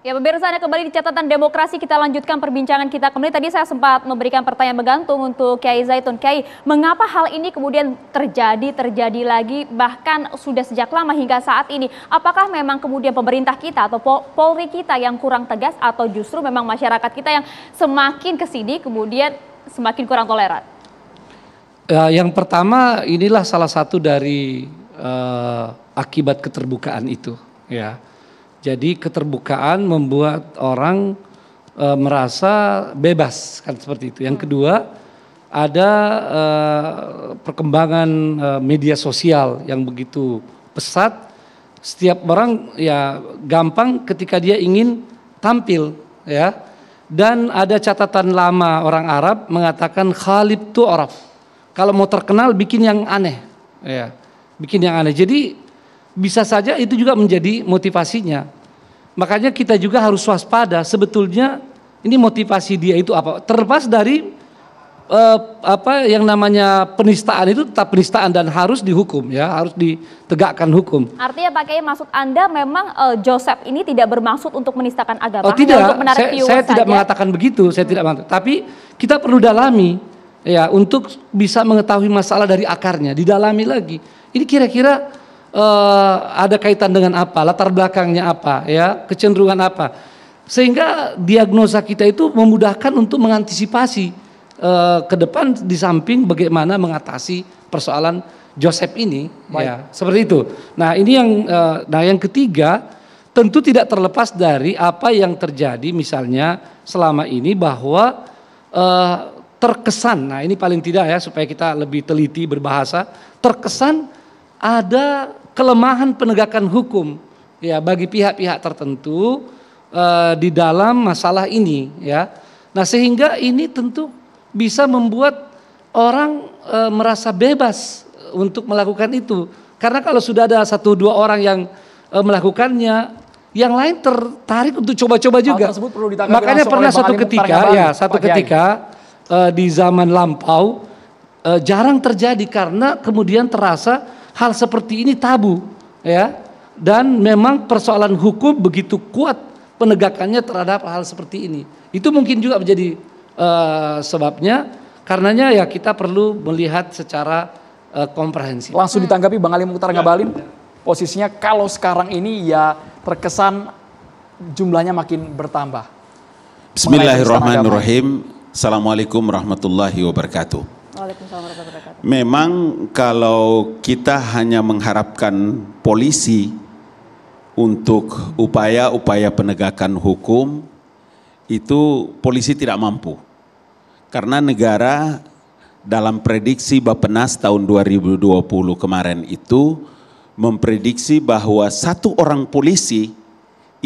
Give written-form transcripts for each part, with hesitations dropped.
Ya, pemirsa, Anda kembali di catatan demokrasi. Kita lanjutkan perbincangan kita kembali. Tadi saya sempat memberikan pertanyaan bergantung untuk Kiai Zaitun. Kiai, mengapa hal ini kemudian terjadi lagi, bahkan sudah sejak lama hingga saat ini? Apakah memang kemudian pemerintah kita atau Polri kita yang kurang tegas, atau justru memang masyarakat kita yang semakin kesini kemudian semakin kurang toleran? Yang pertama, inilah salah satu dari akibat keterbukaan itu, ya. Jadi keterbukaan membuat orang merasa bebas, kan seperti itu. Yang kedua, ada perkembangan media sosial yang begitu pesat. Setiap orang ya gampang ketika dia ingin tampil, ya. Dan ada catatan lama orang Arab mengatakan khalib tu'raf. Kalau mau terkenal bikin yang aneh, ya. Bikin yang aneh. Jadi bisa saja itu juga menjadi motivasinya. Makanya kita juga harus waspada, sebetulnya ini motivasi dia itu apa. Terlepas dari apa yang namanya penistaan, itu tetap penistaan dan harus dihukum, ya, harus ditegakkan hukum. Artinya Pak Kiai, maksud Anda memang Joseph ini tidak bermaksud untuk menistakan agama? Oh tidak, untuk menarik saya tidak mengatakan begitu, saya tidak mengatakan. Tapi kita perlu dalami, ya, untuk bisa mengetahui masalah dari akarnya, didalami lagi. Ini kira-kira ada kaitan dengan apa, latar belakangnya apa, ya, kecenderungan apa, sehingga diagnosa kita itu memudahkan untuk mengantisipasi ke depan, di samping bagaimana mengatasi persoalan Joseph ini. Ya, seperti itu. Nah, ini yang ketiga, tentu tidak terlepas dari apa yang terjadi misalnya selama ini, bahwa terkesan, nah ini paling tidak, ya, supaya kita lebih teliti berbahasa, terkesan ada kelemahan penegakan hukum, ya, bagi pihak-pihak tertentu di dalam masalah ini, ya. Nah, sehingga ini tentu bisa membuat orang merasa bebas untuk melakukan itu. Karena kalau sudah ada 1-2 orang yang melakukannya, yang lain tertarik untuk coba-coba juga. Makanya pernah suatu ketika di zaman lampau jarang terjadi, karena kemudian terasa hal seperti ini tabu, ya, dan memang persoalan hukum begitu kuat penegakannya terhadap hal seperti ini. Itu mungkin juga menjadi sebabnya, karenanya ya kita perlu melihat secara komprehensif. Langsung ditanggapi Bang Ali Mukhtar Ngabalin, posisinya kalau sekarang ini ya terkesan jumlahnya makin bertambah. Bismillahirrahmanirrahim. Assalamualaikum warahmatullahi wabarakatuh. Memang kalau kita hanya mengharapkan polisi untuk upaya-upaya penegakan hukum, itu polisi tidak mampu. Karena negara dalam prediksi Bappenas tahun 2020 kemarin itu memprediksi bahwa 1 orang polisi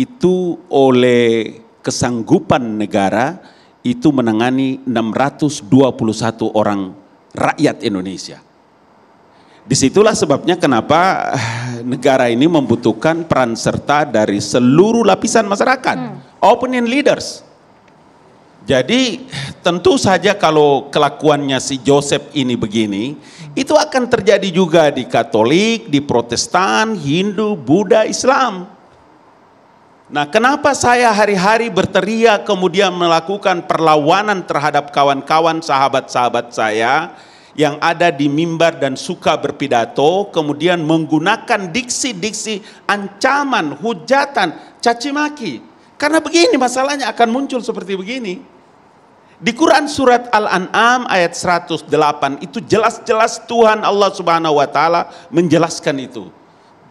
itu oleh kesanggupan negara itu menangani 621 orang rakyat Indonesia. Disitulah sebabnya kenapa negara ini membutuhkan peran serta dari seluruh lapisan masyarakat, opinion leaders. Jadi tentu saja kalau kelakuannya si Joseph ini begini, itu akan terjadi juga di Katolik, di Protestan, Hindu, Buddha, Islam. Nah, kenapa saya hari-hari berteriak kemudian melakukan perlawanan terhadap kawan-kawan sahabat-sahabat saya yang ada di mimbar dan suka berpidato, kemudian menggunakan diksi-diksi ancaman, hujatan, caci maki. Karena begini masalahnya akan muncul seperti begini. Di Quran surat Al-An'am ayat 108 itu jelas-jelas Tuhan Allah Subhanahu wa taala menjelaskan itu.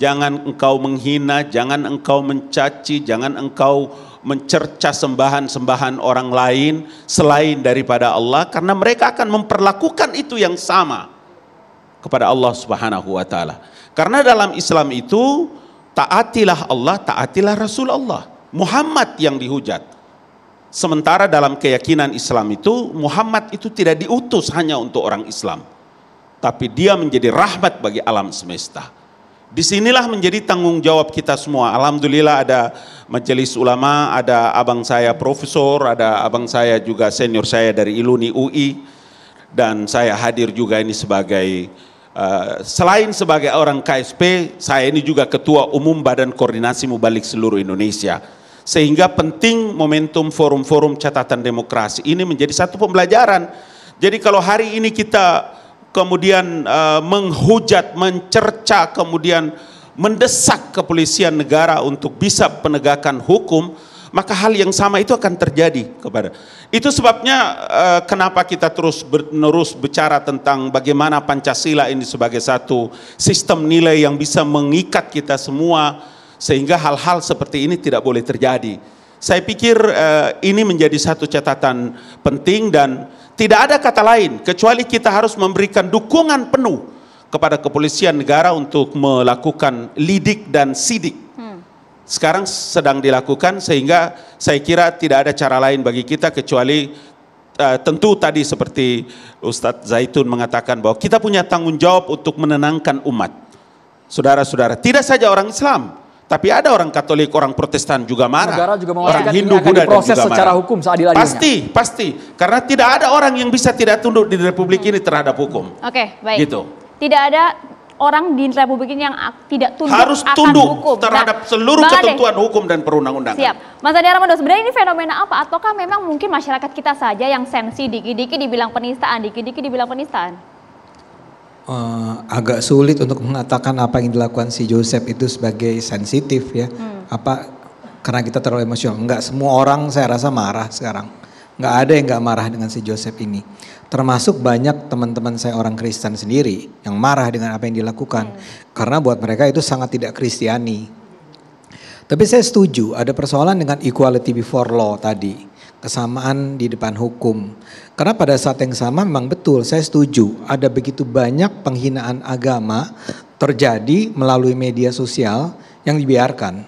Jangan engkau menghina, jangan engkau mencaci, jangan engkau mencerca sembahan-sembahan orang lain selain daripada Allah, karena mereka akan memperlakukan itu yang sama kepada Allah Subhanahu wa taala. Karena dalam Islam itu taatilah Allah, taatilah Rasul Allah, Muhammad yang dihujat. Sementara dalam keyakinan Islam itu Muhammad itu tidak diutus hanya untuk orang Islam, tapi dia menjadi rahmat bagi alam semesta. Disinilah menjadi tanggung jawab kita semua. Alhamdulillah ada majelis ulama, ada abang saya profesor, ada abang saya juga senior saya dari Iluni UI, dan saya hadir juga ini sebagai selain sebagai orang KSP, saya ini juga ketua umum Badan Koordinasi Mubalik seluruh Indonesia. Sehingga penting momentum forum-forum catatan demokrasi ini menjadi satu pembelajaran. Jadi kalau hari ini kita kemudian menghujat, mencerca, kemudian mendesak kepolisian negara untuk bisa penegakan hukum, maka hal yang sama itu akan terjadi kepada. Itu sebabnya kenapa kita terus menerus bicara tentang bagaimana Pancasila ini sebagai satu sistem nilai yang bisa mengikat kita semua, sehingga hal-hal seperti ini tidak boleh terjadi. Saya pikir ini menjadi satu catatan penting dan tidak ada kata lain kecuali kita harus memberikan dukungan penuh kepada kepolisian negara untuk melakukan lidik dan sidik. Sekarang sedang dilakukan, sehingga saya kira tidak ada cara lain bagi kita kecuali tentu tadi seperti Ustadz Zaitun mengatakan bahwa kita punya tanggung jawab untuk menenangkan umat. Saudara-saudara, tidak saja orang Islam, tapi ada orang Katolik, orang Protestan juga marah. Negara juga orang Hindu, Buddha diproses juga secara marah. hukum seadil-adilnya. Pasti. Karena tidak ada orang yang bisa tidak tunduk di Republik ini terhadap hukum. Oke, baik. Gitu. Tidak ada orang di Republik ini yang tidak tunduk Harus akan tunduk hukum terhadap seluruh Bang Ade, ketentuan hukum dan perundang-undangan. Siap. Mas Ade Armando, sebenarnya ini fenomena apa? Ataukah memang mungkin masyarakat kita saja yang sensi, dikit-dikit dibilang penistaan, dikit-dikit dibilang penistaan? Agak sulit untuk mengatakan apa yang dilakukan si Joseph itu sebagai sensitif ya. Karena kita terlalu emosional. Enggak semua orang saya rasa marah sekarang. Enggak ada yang enggak marah dengan si Joseph ini. Termasuk banyak teman-teman saya orang Kristen sendiri yang marah dengan apa yang dilakukan. Karena buat mereka itu sangat tidak Kristiani. Tapi saya setuju ada persoalan dengan equality before law tadi. Kesamaan di depan hukum. Karena pada saat yang sama memang betul saya setuju ada begitu banyak penghinaan agama terjadi melalui media sosial yang dibiarkan.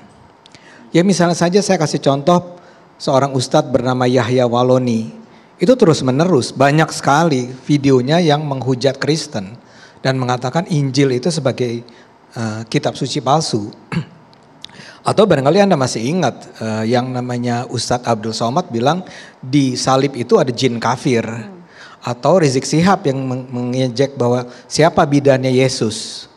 Ya misalnya saja saya kasih contoh seorang ustadz bernama Yahya Waloni. Itu terus menerus banyak sekali videonya yang menghujat Kristen dan mengatakan Injil itu sebagai kitab suci palsu. Atau barangkali Anda masih ingat yang namanya Ustadz Abdul Somad bilang di salib itu ada jin kafir. Atau Rizik Sihab yang mengejek bahwa siapa bidannya Yesus.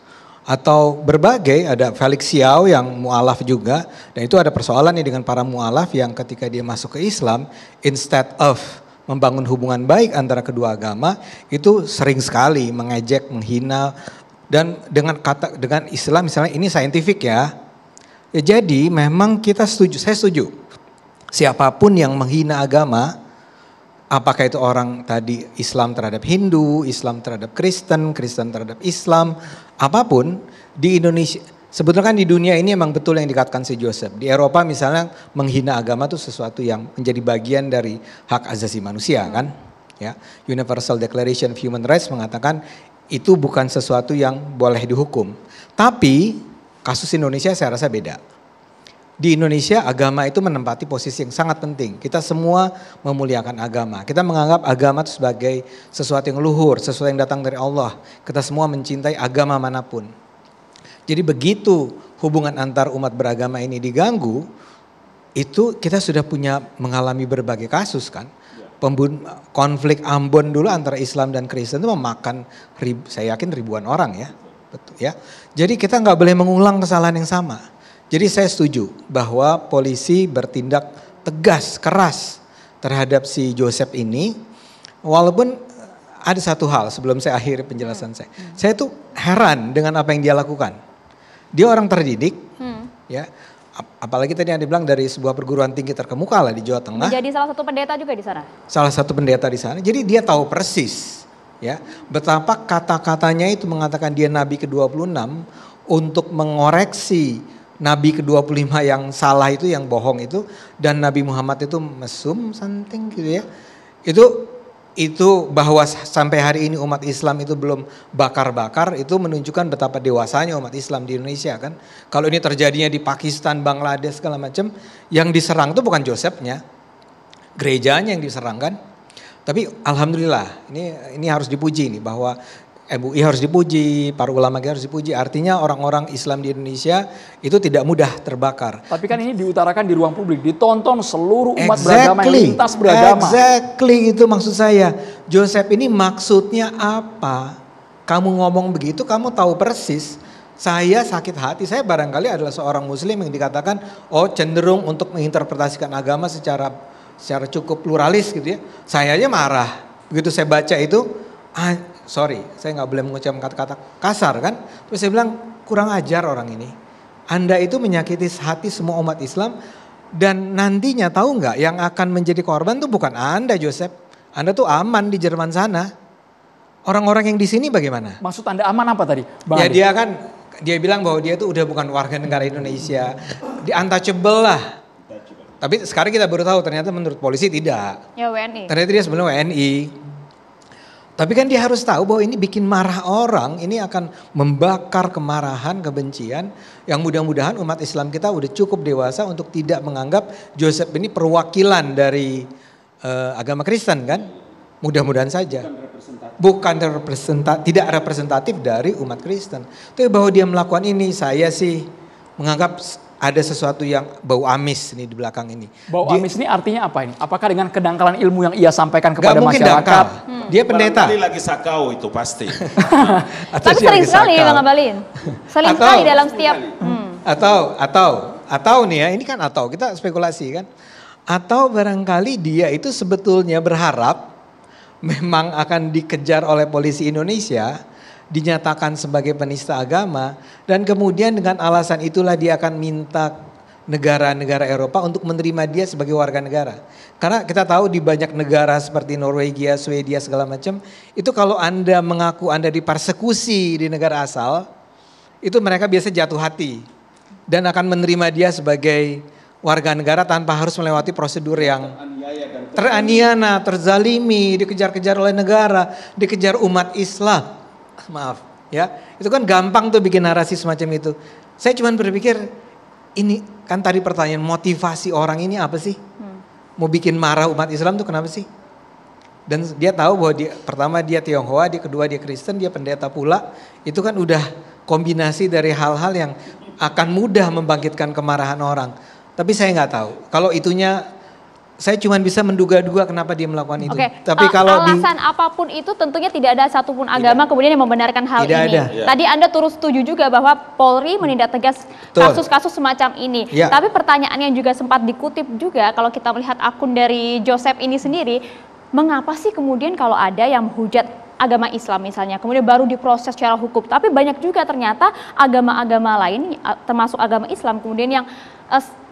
Atau berbagai, ada Felix Xiao yang mu'alaf juga. Dan itu ada persoalan nih dengan para mu'alaf yang ketika dia masuk ke Islam, instead of membangun hubungan baik antara kedua agama, itu sering sekali mengejek, menghina. Dan dengan istilah misalnya ini saintifik ya. Ya jadi memang kita setuju, saya setuju. Siapapun yang menghina agama, apakah itu orang tadi Islam terhadap Hindu, Islam terhadap Kristen, Kristen terhadap Islam, apapun di Indonesia. Sebetulnya kan di dunia ini emang betul yang dikatakan si Joseph. Di Eropa misalnya menghina agama itu sesuatu yang menjadi bagian dari hak asasi manusia kan. Ya, Universal Declaration of Human Rights mengatakan itu bukan sesuatu yang boleh dihukum. Tapi kasus Indonesia saya rasa beda. Di Indonesia agama itu menempati posisi yang sangat penting. Kita semua memuliakan agama. Kita menganggap agama itu sebagai sesuatu yang luhur, sesuatu yang datang dari Allah. Kita semua mencintai agama manapun. Jadi begitu hubungan antar umat beragama ini diganggu, itu kita sudah mengalami berbagai kasus kan. Konflik Ambon dulu antara Islam dan Kristen itu memakan saya yakin ribuan orang ya. Betul ya. Jadi kita nggak boleh mengulang kesalahan yang sama. Jadi saya setuju bahwa polisi bertindak tegas, keras terhadap si Joseph ini. Walaupun ada satu hal sebelum saya akhiri penjelasan saya. Saya tuh heran dengan apa yang dia lakukan. Dia orang terdidik, ya. Apalagi tadi yang dibilang dari sebuah perguruan tinggi terkemuka lah di Jawa Tengah. Menjadi salah satu pendeta juga di sana. Salah satu pendeta di sana. Jadi dia tahu persis, ya, betapa kata-katanya itu mengatakan dia Nabi ke-26 untuk mengoreksi Nabi ke-25 yang salah itu, yang bohong itu, dan Nabi Muhammad itu mesum something gitu ya. Itu bahwa sampai hari ini umat Islam itu belum bakar-bakar, itu menunjukkan betapa dewasanya umat Islam di Indonesia kan. Kalau ini terjadinya di Pakistan, Bangladesh segala macam, yang diserang itu bukan Josephnya, gerejanya yang diserang kan. Tapi alhamdulillah ini harus dipuji nih bahwa MUI harus dipuji, para ulama kita harus dipuji. Artinya orang-orang Islam di Indonesia itu tidak mudah terbakar. Tapi kan ini diutarakan di ruang publik, ditonton seluruh umat beragama yang lintas beragama. Exactly, itu maksud saya. Joseph ini maksudnya apa? Kamu ngomong begitu, kamu tahu persis Saya sakit hati, saya barangkali adalah seorang muslim yang dikatakan cenderung untuk menginterpretasikan agama secara cukup pluralis gitu ya. Saya aja marah. Begitu saya baca itu, sorry, saya nggak boleh mengucapkan kata-kata kasar kan. Terus saya bilang, kurang ajar orang ini. Anda itu menyakiti hati semua umat Islam, dan nantinya tahu nggak yang akan menjadi korban tuh bukan Anda, Joseph. Anda tuh aman di Jerman sana. Orang-orang yang di sini bagaimana? Maksud Anda aman apa tadi, Bang Ya Adi? dia bilang bahwa dia tuh udah bukan warga negara Indonesia, di untouchable lah. Tapi sekarang kita baru tahu ternyata menurut polisi tidak. Ya WNI. Ternyata dia sebenarnya WNI. Tapi kan dia harus tahu bahwa ini bikin marah orang, ini akan membakar kemarahan, kebencian. Yang mudah-mudahan umat Islam kita udah cukup dewasa untuk tidak menganggap Joseph ini perwakilan dari agama Kristen kan. Mudah-mudahan saja. Bukan tidak representatif dari umat Kristen. Tapi bahwa dia melakukan ini, saya sih menganggap ada sesuatu yang bau amis nih di belakang ini. Bau amis ini artinya apa ini? Apakah dengan kedangkalan ilmu yang ia sampaikan kepada mungkin masyarakat? Dangkal. Dia pendeta. Barangkali lagi sakau itu pasti. Tapi sering sekali Bang Abalin. Sering sekali dalam setiap. Atau nih ya, ini kan atau kita spekulasi kan. Atau barangkali dia itu sebetulnya berharap memang akan dikejar oleh polisi Indonesia, dinyatakan sebagai penista agama, dan kemudian dengan alasan itulah dia akan minta negara-negara Eropa untuk menerima dia sebagai warga negara. Karena kita tahu di banyak negara seperti Norwegia, Swedia segala macam, itu kalau Anda mengaku Anda dipersekusi di negara asal, itu mereka biasa jatuh hati dan akan menerima dia sebagai warga negara tanpa harus melewati prosedur yang teraniaya, terzalimi, dikejar-kejar oleh negara, dikejar umat Islam. Maaf ya, itu kan gampang tuh bikin narasi semacam itu. Saya cuma berpikir, ini kan tadi pertanyaan, motivasi orang ini apa sih? Mau bikin marah umat Islam tuh kenapa sih? Dan dia tahu bahwa pertama dia Tionghoa, kedua dia Kristen, dia pendeta pula. Itu kan udah kombinasi dari hal-hal yang akan mudah membangkitkan kemarahan orang. Tapi saya nggak tahu. Kalau itunya, saya cuma bisa menduga-duga kenapa dia melakukan itu. Oke. Tapi kalau alasan apapun itu tentunya tidak ada satupun agama kemudian yang membenarkan hal Tidak ini. ada. Tadi Anda turut setuju juga bahwa Polri menindak tegas kasus-kasus semacam ini. Ya. Tapi pertanyaan yang juga sempat dikutip juga kalau kita melihat akun dari Joseph ini sendiri, mengapa sih kemudian kalau ada yang menghujat agama Islam misalnya, kemudian baru diproses secara hukum. Tapi banyak juga ternyata agama-agama lain, termasuk agama Islam, kemudian yang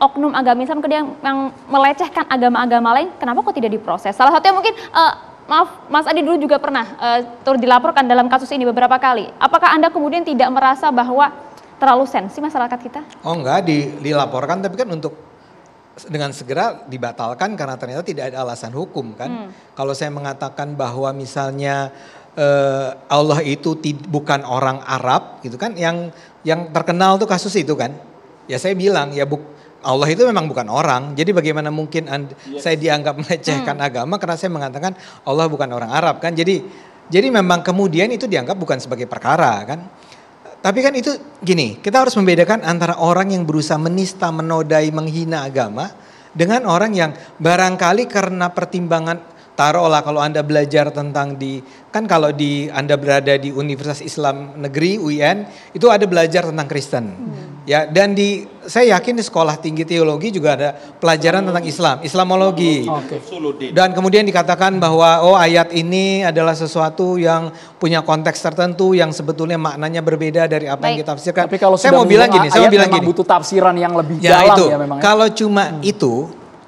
oknum agama Islam kemudian yang melecehkan agama-agama lain, kenapa kok tidak diproses? Salah satunya mungkin, maaf Mas Adi dulu juga pernah turut dilaporkan dalam kasus ini beberapa kali. Apakah Anda kemudian tidak merasa bahwa terlalu sensi masyarakat kita? Oh enggak, dilaporkan tapi kan untuk dengan segera dibatalkan karena ternyata tidak ada alasan hukum kan. Kalau saya mengatakan bahwa misalnya Allah itu bukan orang Arab gitu kan, yang terkenal tuh kasus itu kan. Ya saya bilang ya Allah itu memang bukan orang. Jadi bagaimana mungkin saya dianggap melecehkan agama karena saya mengatakan Allah bukan orang Arab kan. Jadi memang kemudian itu dianggap bukan sebagai perkara kan. Tapi kan itu gini, kita harus membedakan antara orang yang berusaha menista, menodai, menghina agama dengan orang yang barangkali karena pertimbangan, taruhlah kalau Anda belajar tentang kalau Anda berada di Universitas Islam Negeri UIN, itu ada belajar tentang Kristen. Ya, dan saya yakin di sekolah tinggi teologi juga ada pelajaran tentang Islam, Islamologi. Dan kemudian dikatakan bahwa ayat ini adalah sesuatu yang punya konteks tertentu yang sebetulnya maknanya berbeda dari apa yang kita tafsirkan. Tapi kalau saya mau bilang gini, butuh tafsiran yang lebih ya dalam itu, ya memang. Kalau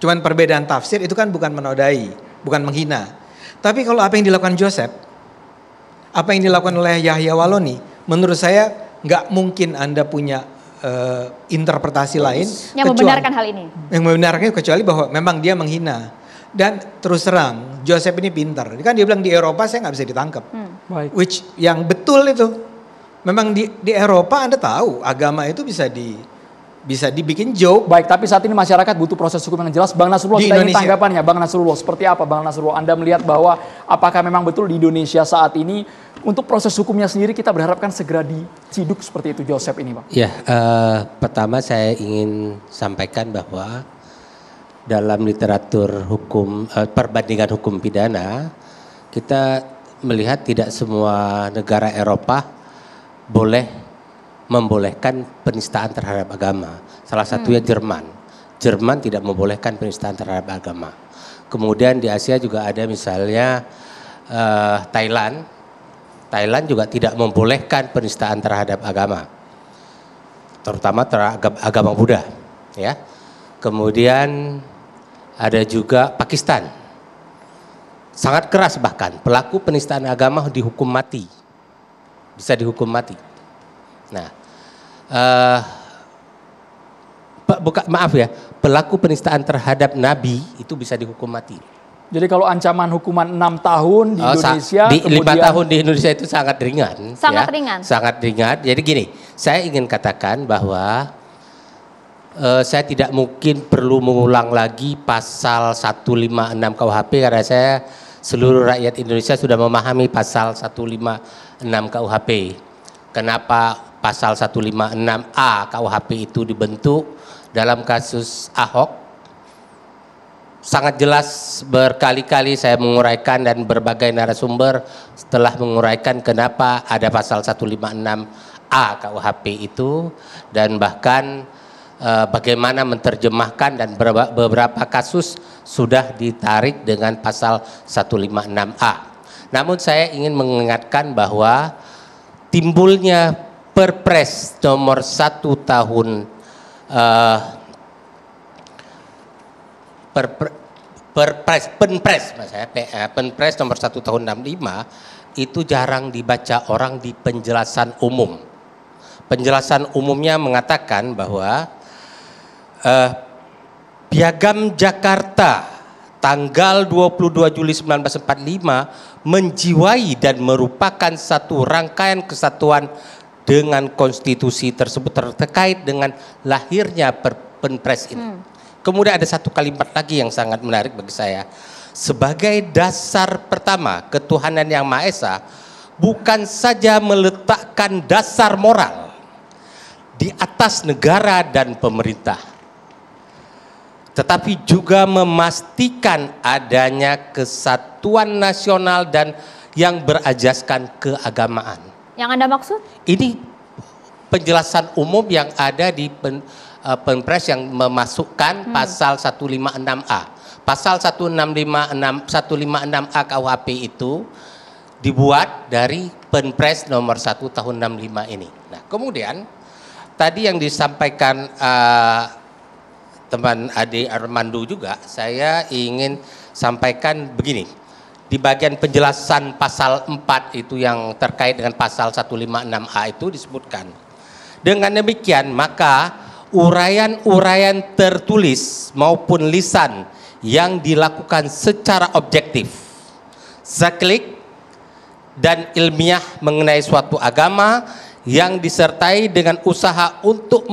cuman perbedaan tafsir itu kan bukan menodai, bukan menghina. Tapi kalau apa yang dilakukan Joseph, apa yang dilakukan oleh Yahya Waloni, menurut saya nggak mungkin Anda punya interpretasi lain yang membenarkan hal ini. Yang membenarkan kecuali bahwa memang dia menghina. Dan terus terang Joseph ini pintar. Kan dia bilang di Eropa saya nggak bisa ditangkap. Which yang betul itu. Memang di Eropa Anda tahu agama itu bisa dibikin joke. Baik, tapi saat ini masyarakat butuh proses hukum yang jelas. Bang Nasrullah, kita ingin tanggapannya. Bang Nasrullah, seperti apa Bang Nasrullah? Anda melihat bahwa apakah memang betul di Indonesia saat ini untuk proses hukumnya sendiri kita berharapkan segera diciduk seperti itu Joseph ini, Bang? Ya, pertama saya ingin sampaikan bahwa dalam literatur hukum, perbandingan hukum pidana, kita melihat tidak semua negara Eropa boleh membolehkan penistaan terhadap agama. Salah satunya Jerman. Jerman tidak membolehkan penistaan terhadap agama. Kemudian di Asia juga ada misalnya Thailand. Thailand juga tidak membolehkan penistaan terhadap agama, terutama terhadap agama Buddha. Ya. Kemudian ada juga Pakistan. Sangat keras bahkan, pelaku penistaan agama dihukum mati. Bisa dihukum mati. Nah, maaf ya, pelaku penistaan terhadap Nabi itu bisa dihukum mati. Jadi kalau ancaman hukuman 6 tahun di Indonesia, kemudian 5 tahun di Indonesia itu sangat ringan. Sangat ya, ringan. Sangat ringan. Jadi gini, saya ingin katakan bahwa saya tidak mungkin perlu mengulang lagi pasal 156 KUHP karena seluruh rakyat Indonesia sudah memahami pasal 156 KUHP. Kenapa pasal 156A KUHP itu dibentuk dalam kasus Ahok? Sangat jelas berkali-kali saya menguraikan dan berbagai narasumber setelah menguraikan kenapa ada pasal 156A KUHP itu, dan bahkan bagaimana menerjemahkan, dan beberapa kasus sudah ditarik dengan pasal 156A. Namun saya ingin mengingatkan bahwa timbulnya Perpres nomor 1 tahun Penpres nomor 1 tahun 65 itu jarang dibaca orang di penjelasan umum. Penjelasan umumnya mengatakan bahwa Piagam Jakarta tanggal 22 Juli 1945 menjiwai dan merupakan satu rangkaian kesatuan dengan konstitusi tersebut terkait dengan lahirnya Perpres ini. Kemudian ada satu kalimat lagi yang sangat menarik bagi saya. Sebagai dasar pertama, ketuhanan yang Maha Esa bukan saja meletakkan dasar moral di atas negara dan pemerintah, tetapi juga memastikan adanya kesatuan nasional dan yang berajaskan keagamaan. Yang Anda maksud? Ini penjelasan umum yang ada di Perpres yang memasukkan pasal 156A. Pasal 156A KUHP itu dibuat dari Perpres nomor 1 tahun 65 ini. Nah, kemudian tadi yang disampaikan teman Ade Armando juga, saya ingin sampaikan begini. Di bagian penjelasan pasal 4 itu yang terkait dengan pasal 156A itu disebutkan. Dengan demikian maka uraian-uraian tertulis maupun lisan yang dilakukan secara objektif, saklik dan ilmiah mengenai suatu agama yang disertai dengan usaha untuk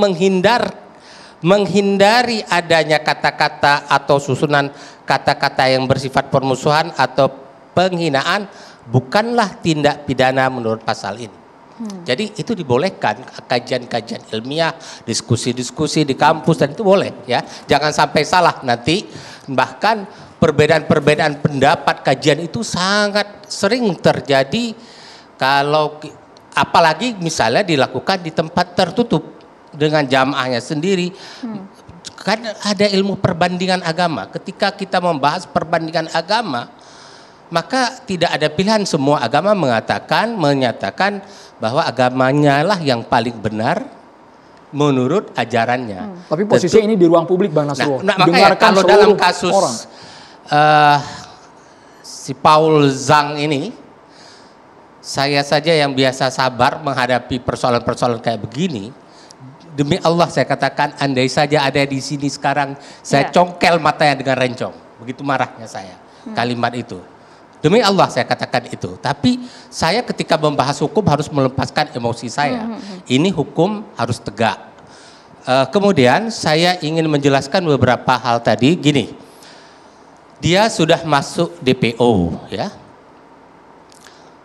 menghindari adanya kata-kata atau susunan kata-kata yang bersifat permusuhan atau penghinaan bukanlah tindak pidana menurut pasal ini. Jadi itu dibolehkan, kajian-kajian ilmiah, diskusi-diskusi di kampus, dan itu boleh ya. Jangan sampai salah nanti, bahkan perbedaan-perbedaan pendapat kajian itu sangat sering terjadi kalau apalagi misalnya dilakukan di tempat tertutup dengan jamaahnya sendiri. Kan ada ilmu perbandingan agama. Ketika kita membahas perbandingan agama, maka tidak ada pilihan, semua agama menyatakan bahwa agamanya lah yang paling benar menurut ajarannya. Tapi posisinya ini di ruang publik, Bang Nasrullah. Nah, makanya kalau dalam kasus si Paul Zhang ini, saya saja yang biasa sabar menghadapi persoalan-persoalan kayak begini. Demi Allah saya katakan, andai saja ada di sini sekarang, saya congkel matanya dengan rencong. Begitu marahnya saya kalimat itu. Demi Allah saya katakan itu. Tapi saya ketika membahas hukum harus melepaskan emosi saya. Ini hukum harus tegak. Kemudian saya ingin menjelaskan beberapa hal tadi. Gini, dia sudah masuk DPO, ya.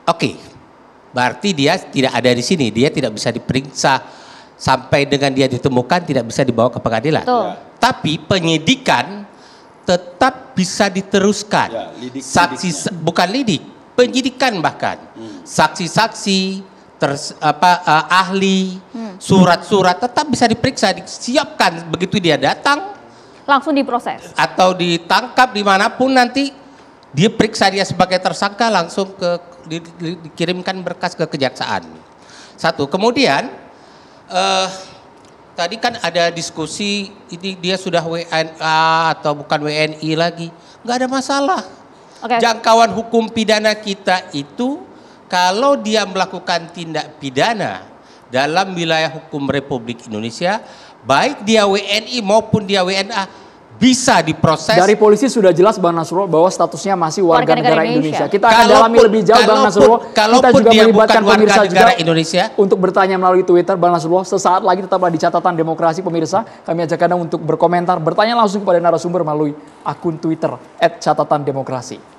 Oke, berarti dia tidak ada di sini. Dia tidak bisa diperiksa sampai dengan dia ditemukan, tidak bisa dibawa ke pengadilan. Tapi penyidikan tetap bisa diteruskan. Ya, bukan lidik, penyidikan bahkan. Saksi-saksi, ahli, surat-surat tetap bisa diperiksa, disiapkan begitu dia datang. Langsung diproses. Atau ditangkap dimanapun nanti, dia periksa dia sebagai tersangka langsung dikirimkan berkas ke kejaksaan. Satu, kemudian tadi kan ada diskusi ini dia sudah WNA atau bukan WNI lagi, nggak ada masalah. Jangkauan hukum pidana kita itu kalau dia melakukan tindak pidana dalam wilayah hukum Republik Indonesia, baik dia WNI maupun dia WNA, bisa diproses. Dari polisi sudah jelas Bang Nasrullah bahwa statusnya masih warga negara Indonesia. Kita akan dalami lebih jauh Bang Nasrullah. Kita juga melibatkan pemirsa juga Indonesia untuk bertanya melalui Twitter Bang Nasrullah. Sesaat lagi tetaplah di Catatan Demokrasi pemirsa. Kami ajak Anda untuk berkomentar, bertanya langsung kepada narasumber melalui akun Twitter @catatandemokrasi.